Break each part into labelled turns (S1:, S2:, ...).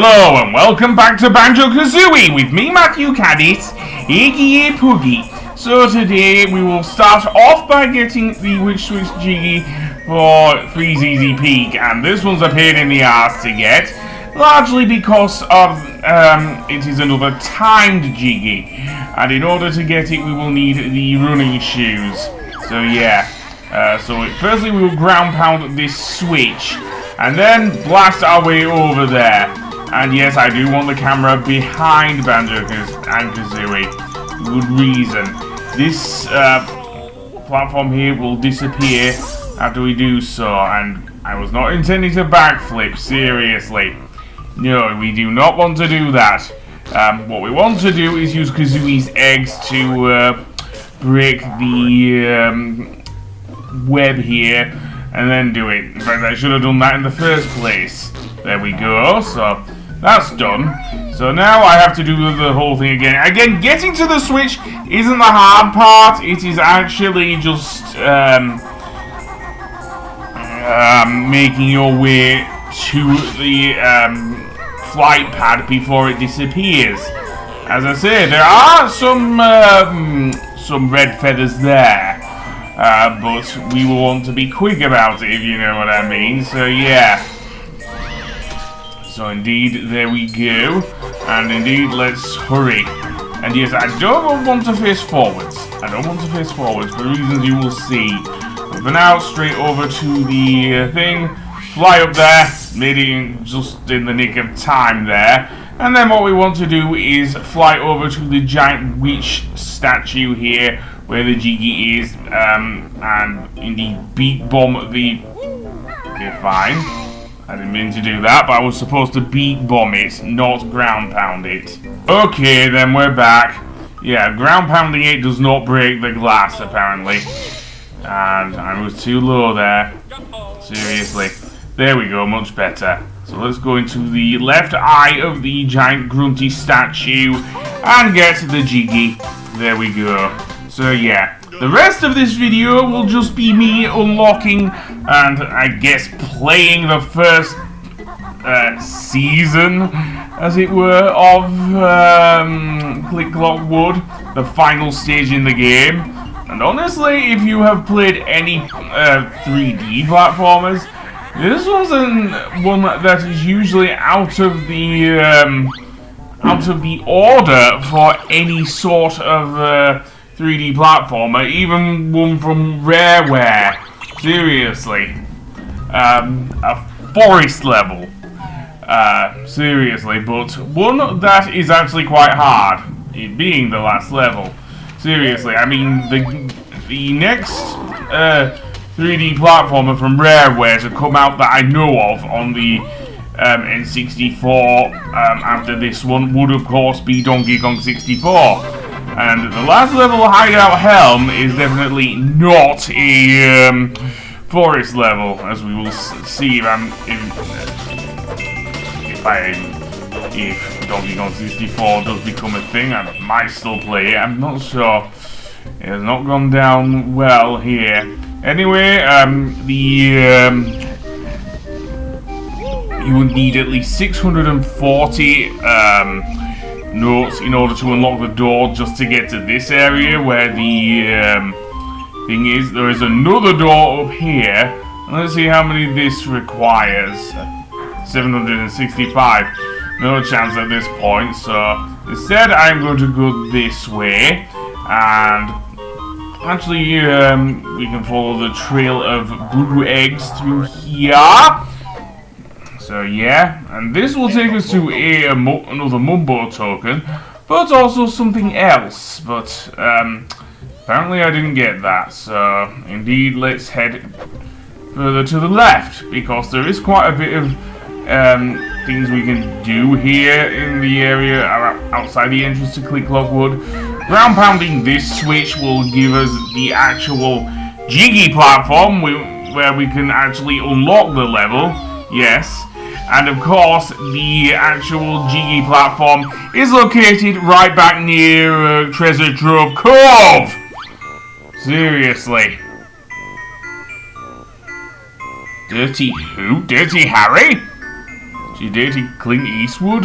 S1: Hello and welcome back to Banjo Kazooie with me, Matthew Caddis, aka Poogie. So today we will start off by getting the Witch Switch Jiggy for Freeze Easy Peak, and this one's a pain in the ass to get, largely because of it is another timed Jiggy, and in order to get it we will need the running shoes. So yeah, firstly we will ground pound this switch, and then blast our way over there. And yes, I do want the camera behind Banjo and Kazooie. Good reason. This platform here will disappear after we do so, and I was not intending to backflip, seriously. No, we do not want to do that. What we want to do is use Kazooie's eggs to break the web here, and then do it. In fact, I should have done that in the first place. There we go, so that's done. So now I have to do the whole thing again. Again, getting to the switch isn't the hard part. It is actually just making your way to the flight pad before it disappears. As I say, there are some red feathers there. But we will want to be quick about it, if you know what I mean. So yeah. So indeed, there we go. And indeed, let's hurry. And yes, I don't want to face forwards. I don't want to face forwards for reasons you will see. But for now, straight over to the thing. Fly up there. Made it just in the nick of time there. And then what we want to do is fly over to the giant witch statue here, where the Jiggy is, and indeed beat bomb the... Okay, fine. I didn't mean to do that, but I was supposed to beat bomb it, not ground pound it. Okay, then we're back. Yeah, ground pounding it does not break the glass, apparently. And I was too low there. Seriously. There we go, much better. So let's go into the left eye of the giant grunty statue and get the Jiggy. There we go. So yeah, the rest of this video will just be me unlocking and I guess playing the first season, as it were, of Click Clock Wood, the final stage in the game. And honestly, if you have played any 3D platformers, this wasn't one that is usually out of the order for any sort of 3D platformer, even one from Rareware. Seriously. A forest level. Seriously, but one that is actually quite hard, it being the last level. Seriously, I mean, the next 3D platformer from Rareware to come out that I know of on the N64 after this one would of course be Donkey Kong 64. And the last level, Hideout Helm, is definitely not a forest level, as we will see if Donkey Kong 64 does become a thing. I might still play it. I'm not sure. It has not gone down well here. Anyway, you would need at least 640 notes in order to unlock the door just to get to this area where the thing is. There is another door up here. Let's see how many this requires. 765. No chance at this point. So instead, I'm going to go this way, and actually, we can follow the trail of blue eggs through here. So yeah, and this will take us to another Mumbo token, but also something else. But apparently I didn't get that. So indeed, let's head further to the left, because there is quite a bit of things we can do here in the area outside the entrance to Click Clock Wood. Ground pounding this switch will give us the actual Jiggy platform where we can actually unlock the level. Yes. And of course, the actual Jiggy platform is located right back near Treasure Trove Cove! Seriously. Dirty who? Dirty Harry? She dated Clint Eastwood?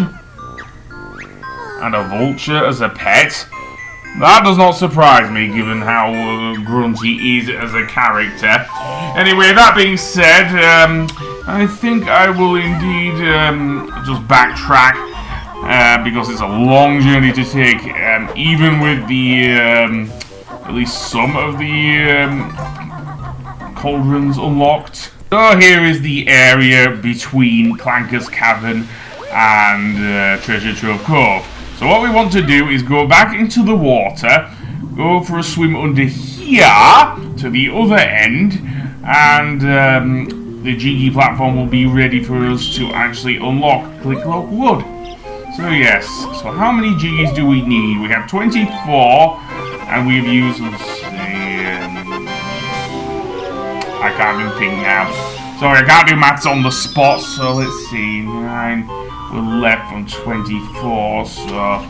S1: And a vulture as a pet? That does not surprise me, given how grunty is as a character. Anyway, that being said, I think I will indeed just backtrack, because it's a long journey to take, even with the, at least some of the cauldrons unlocked. So here is the area between Clanker's Cavern and Treasure Trove Cove. So what we want to do is go back into the water, go for a swim under here to the other end, and the Jiggy platform will be ready for us to actually unlock Click Lock Wood. So yes, so how many Jiggies do we need? We have 24, and we've used, let's see, I can't even think now. Sorry, I can't do maths on the spot, so let's see, 9, we're left from 24, so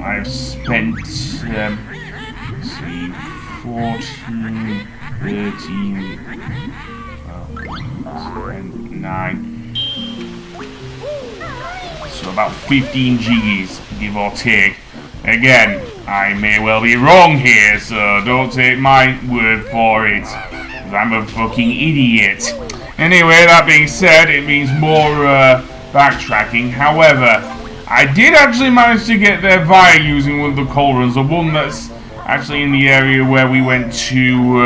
S1: I've spent, let's see, 14, 13, 9, so about 15 G's, give or take. Again, I may well be wrong here, so don't take my word for it. I'm a fucking idiot. Anyway, that being said, it means more backtracking. However, I did actually manage to get there via using one of the cauldrons, the one that's actually in the area where we went to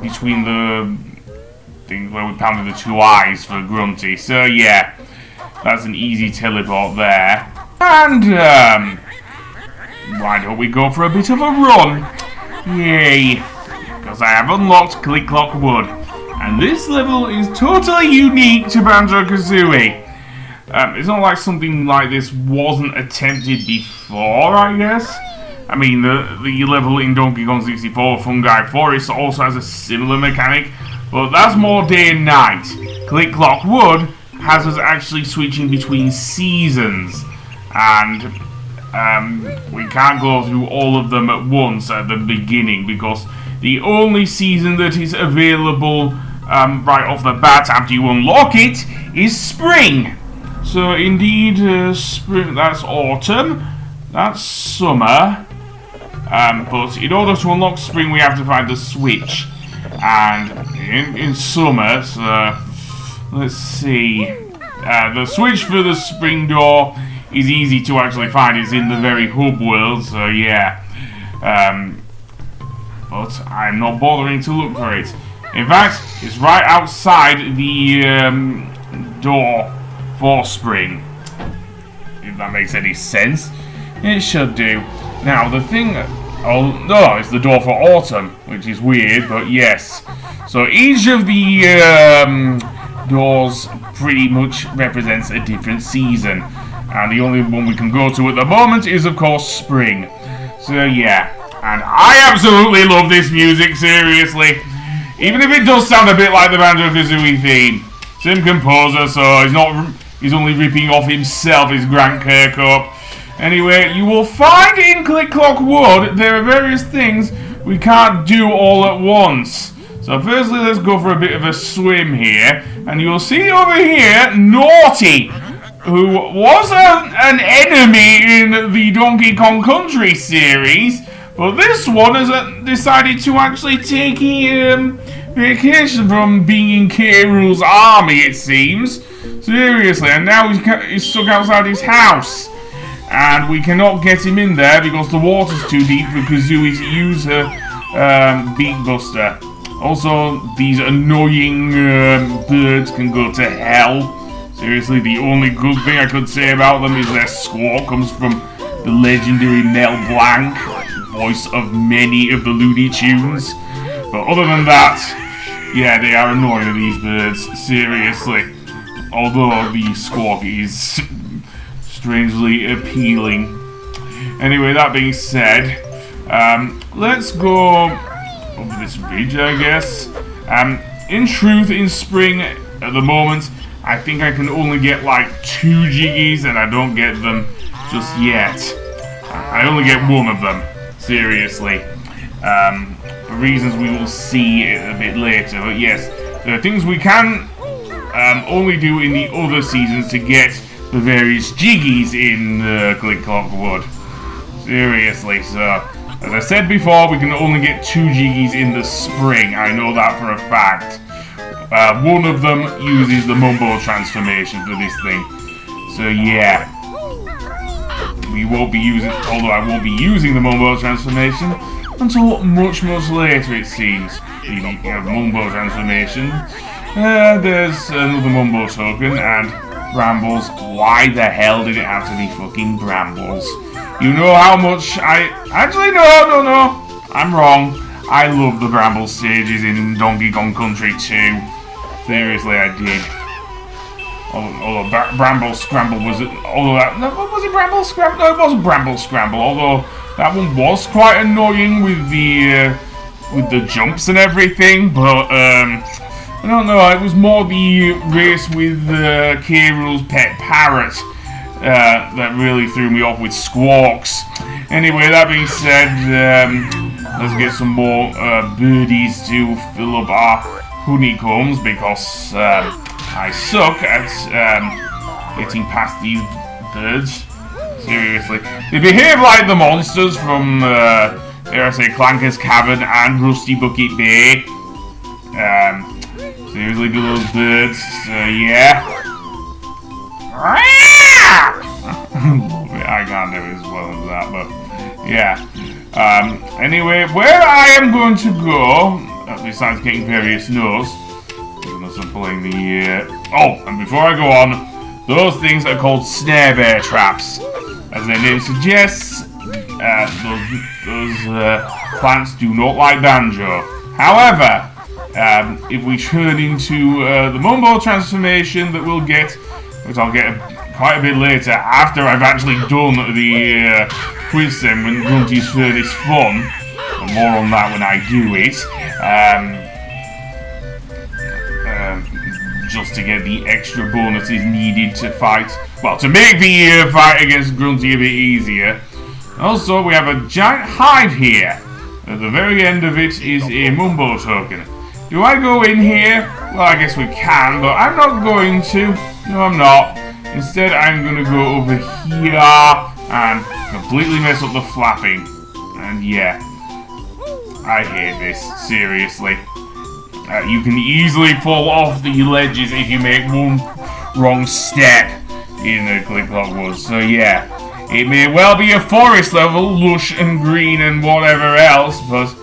S1: between the things where we pounded the 2 eyes for Grunty. So yeah, that's an easy teleport there. And why don't we go for a bit of a run? Yay! Because I have unlocked Click Clock Wood, and this level is totally unique to Banjo-Kazooie. It's not like something like this wasn't attempted before, I guess. I mean, the level in Donkey Kong 64, Fungi Forest, also has a similar mechanic, but that's more day and night. Click Clock Wood has us actually switching between seasons, and we can't go through all of them at once at the beginning, because the only season that is available right off the bat after you unlock it is spring. So indeed, spring, that's autumn, that's summer, but in order to unlock spring we have to find the switch. And in summer, so let's see, the switch for the spring door is easy to actually find. It's in the very hub world, so yeah. But I'm not bothering to look for it. In fact, it's right outside the door for spring. If that makes any sense. It should do. Now, the thing... Oh, no, it's the door for autumn, which is weird, but yes. So each of the doors pretty much represents a different season. And the only one we can go to at the moment is, of course, spring. So, yeah. And I absolutely love this music, seriously. Even if it does sound a bit like the Banjo-Kazooie theme. Same composer, so he's only ripping off himself, his Grant Kirkhope. Anyway, you will find in Click Clock Wood, there are various things we can't do all at once. So firstly, let's go for a bit of a swim here. And you'll see over here, Naughty, who was an enemy in the Donkey Kong Country series, but this one has decided to actually take a vacation from being in K. Rool's army, it seems. Seriously, and now he's stuck outside his house. And we cannot get him in there because the water's too deep for Kazooie to use her Beak Buster. Also, these annoying birds can go to hell. Seriously, the only good thing I could say about them is their squawk comes from the legendary Mel Blanc, voice of many of the Looney Tunes. But other than that, yeah, they are annoying, these birds, seriously. Although the squawk is strangely appealing. Anyway, that being said, let's go over this bridge, I guess. In truth, in spring, at the moment, I think I can only get like 2 Jiggies, and I don't get them just yet. I only get 1 of them, seriously. For reasons we will see a bit later, but yes, There are things we can only do in the other seasons to get the various jiggies in Click Clock Wood. Seriously, so as I said before, we can only get 2 jiggies in the spring. I know that for a fact. One of them uses the Mumbo transformation for this thing. So yeah, we won't be using, although I won't be using the Mumbo transformation until much later, it seems. The Mumbo transformation. There's another Mumbo token, and Brambles. Why the hell did it have to be fucking Brambles? You know how much actually, no. I'm wrong. I love the Bramble stages in Donkey Kong Country 2. Seriously, I did. Although Bramble Scramble was it? Was it Bramble Scramble? No, it wasn't Bramble Scramble. Although that one was quite annoying with the jumps and everything. But I don't know. It was more the race with K. Rool's pet parrot that really threw me off with Squawks. Anyway, that being said, let's get some more birdies to fill up our honeycombs, because I suck at getting past these birds. Seriously. They behave like the monsters from, dare I say, Clanker's Cavern and Rusty Bucket Bay. Seriously, good little birds. Yeah. I can't do it as well as that, but yeah. Anyway, where I am going to go, besides getting various notes, I'm pulling the. Oh, and before I go on, those things are called snare bear traps. As their name suggests, those plants do not like Banjo. However, if we turn into the Mumbo transformation that we'll get, which I'll get quite a bit later, after I've actually done the quiz then when Grunty's Furnace Fun, and more on that when I do it, just to get the extra bonuses needed to fight, well, to make the fight against Grunty a bit easier. Also, we have a giant hive here. At the very end of it is a Mumbo token. Do I go in here? Well, I guess we can, but I'm not going to. No, I'm not. Instead, I'm going to go over here and completely mess up the flapping. And yeah, I hate this, seriously. You can easily fall off the ledges if you make one wrong step in the Click Clock Woods. So yeah, it may well be a forest level, lush and green and whatever else, but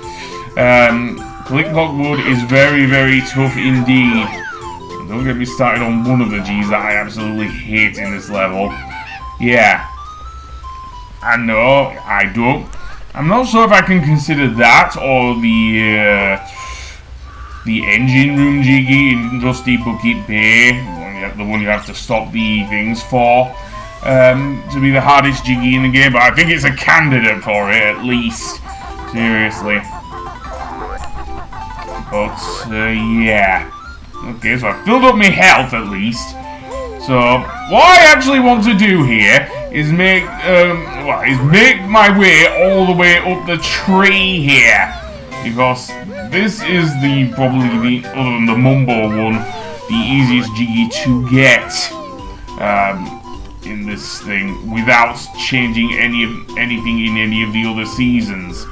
S1: Click Clock Wood is very, very tough indeed. And don't get me started on one of the G's that I absolutely hate in this level. Yeah. And no, I don't. I'm not sure if I can consider that or the engine room jiggy in Rusty Bucket Bay, the one you have to stop the things for, to be the hardest jiggy in the game, but I think it's a candidate for it, at least. Seriously. But, yeah. Okay, so I've filled up my health, at least. So, what I actually want to do here is make my way all the way up the tree here. Because this is probably the, other than the Mumbo one, the easiest jiggy to get in this thing without changing anything in any of the other seasons.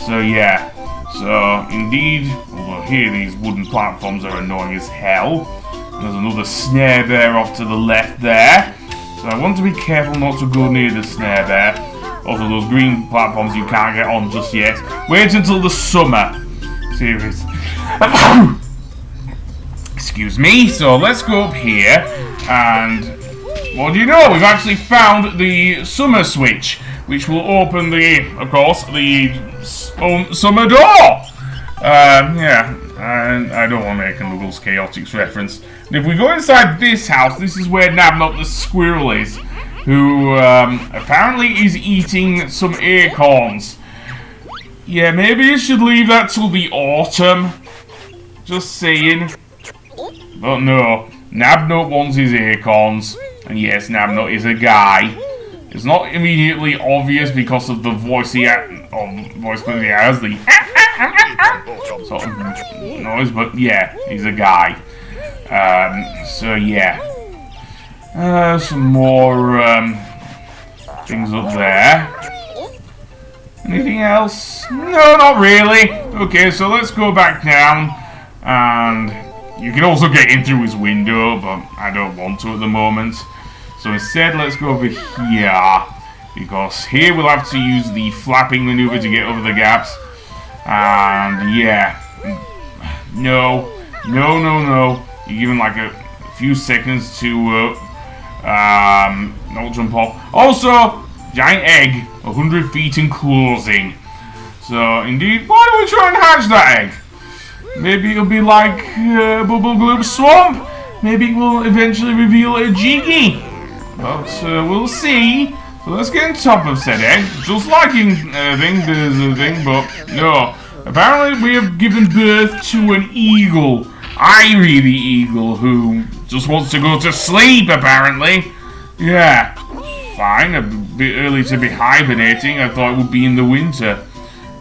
S1: So yeah, so indeed, although here these wooden platforms are annoying as hell. There's another snare bear off to the left there. So I want to be careful not to go near the snare bear. Also, those green platforms you can't get on just yet. Wait until the summer. Seriously. Excuse me. So let's go up here, and what do you know? We've actually found the summer switch, which will open of course, the summer door. Yeah, and I don't want to make a Nuggles Chaotix reference. And if we go inside this house, this is where Nabnut the squirrel is, who apparently is eating some acorns. Yeah, maybe you should leave that till the autumn. Just saying. But no, Nabnut wants his acorns. And yes, Nabnut is a guy. It's not immediately obvious because of the voice voice clip. Yeah, has the sort of noise, but yeah, he's a guy. So yeah, some more things up there. Anything else? No, not really. Okay, so let's go back down, and you can also get in through his window, but I don't want to at the moment. So instead, let's go over here, because here we'll have to use the flapping maneuver to get over the gaps. And yeah, no. You give him like a few seconds to not jump off. Also, giant egg, 100 feet in closing. So indeed, why don't we try and hatch that egg? Maybe it'll be like Bubble Gloop Swamp. Maybe it will eventually reveal a Jiggy. But we'll see. So let's get on top of said egg. Just like in there's a thing, but no. Apparently we have given birth to an eagle. Irie the eagle, who just wants to go to sleep, apparently. Yeah. Fine, a bit early to be hibernating. I thought it would be in the winter.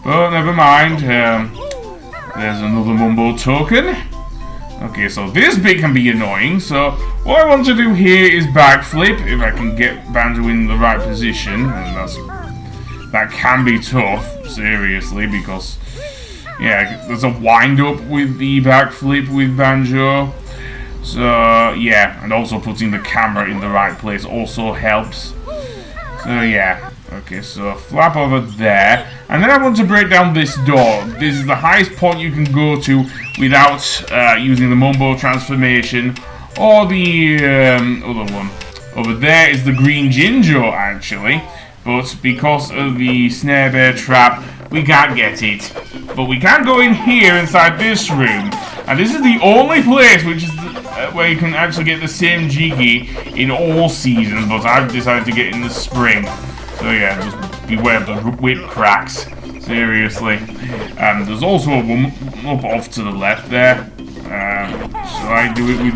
S1: But never mind. There's another Mumbo token. Okay, so this bit can be annoying. So what I want to do here is backflip, if I can get Banjo in the right position. And that can be tough, seriously, because yeah, there's a wind up with the backflip with Banjo. So yeah, and also putting the camera in the right place also helps. So yeah, okay, so flap over there, and then I want to break down this door. This is the highest point you can go to without using the Mumbo transformation or the other one. Over there is the green Jinjo, actually, but because of the snare bear trap, we can't get it. But we can go in here inside this room, and this is the only place which is where you can actually get the same Jiggy in all seasons, but I've decided to get in the spring. So yeah, just beware of the whip cracks. Seriously. There's also a one up off to the left there. So I do it with...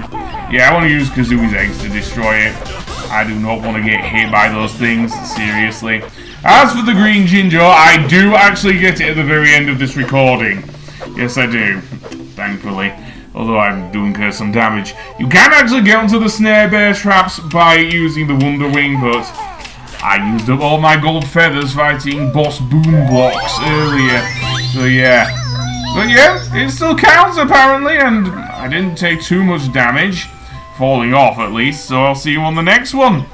S1: Yeah, I want to use Kazooie's eggs to destroy it. I do not want to get hit by those things. Seriously. As for the green Jinjo, I do actually get it at the very end of this recording. Yes, I do. Thankfully. Although I'm doing her some damage. You can actually get onto the snare bear traps by using the Wonder Wing, but I used up all my gold feathers fighting boss boom blocks earlier. So yeah. But yeah, it still counts apparently, and I didn't take too much damage. Falling off at least, so I'll see you on the next one.